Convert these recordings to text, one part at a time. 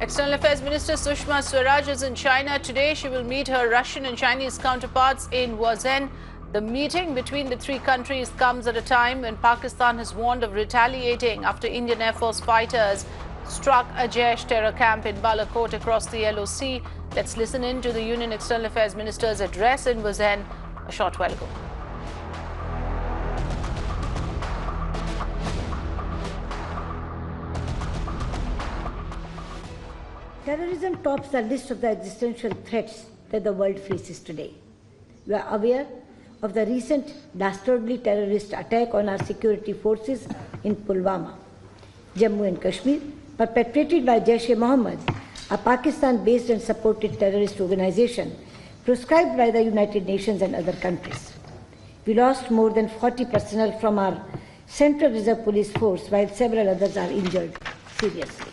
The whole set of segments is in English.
External Affairs Minister Sushma Swaraj is in China today. She will meet her Russian and Chinese counterparts in Wuzhen. The meeting between the three countries comes at a time when Pakistan has warned of retaliating after Indian Air Force fighters struck a Jaish terror camp in Balakot across the LOC. Let's listen in to the Union External Affairs Minister's address in Wuzhen a short while ago. Terrorism tops the list of the existential threats that the world faces today. We are aware of the recent dastardly terrorist attack on our security forces in Pulwama, Jammu and Kashmir, perpetrated by Jaish-e-Mohammed, a Pakistan-based and supported terrorist organization proscribed by the United Nations and other countries. We lost more than 40 personnel from our Central Reserve Police Force, while several others are injured seriously.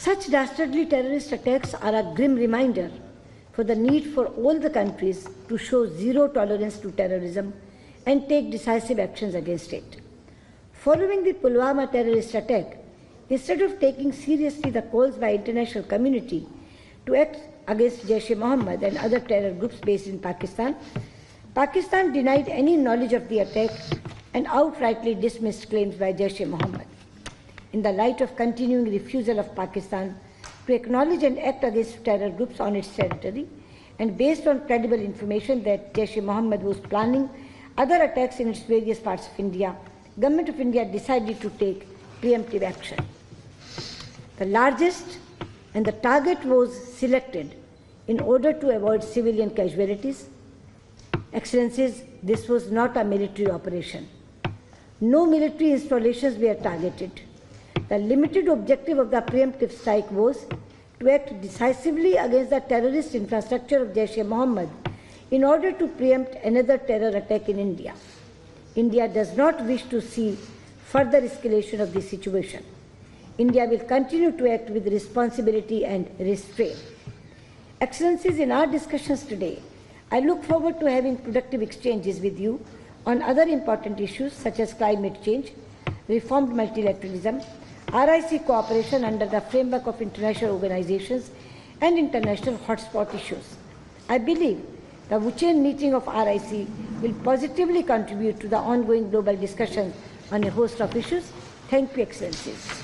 Such dastardly terrorist attacks are a grim reminder for the need for all the countries to show zero tolerance to terrorism and take decisive actions against it. Following the Pulwama terrorist attack, instead of taking seriously the calls by international community to act against Jaish-e-Mohammed and other terror groups based in Pakistan, Pakistan denied any knowledge of the attack and outrightly dismissed claims by Jaish-e-Mohammed. In the light of continuing refusal of Pakistan to acknowledge and act against terror groups on its territory, and based on credible information that Jaish-e-Mohammed was planning other attacks in its various parts of India, Government of India decided to take preemptive action. The largest and the target was selected in order to avoid civilian casualties. Excellencies, this was not a military operation. No military installations were targeted. The limited objective of the preemptive strike was to act decisively against the terrorist infrastructure of Jaish-e-Mohammed in order to preempt another terror attack in India. India does not wish to see further escalation of the situation. India will continue to act with responsibility and restraint. Excellencies, in our discussions today, I look forward to having productive exchanges with you on other important issues such as climate change, reformed multilateralism, RIC cooperation under the framework of international organizations, and international hotspot issues. I believe the Wuzhen meeting of RIC will positively contribute to the ongoing global discussions on a host of issues. Thank you, Excellencies.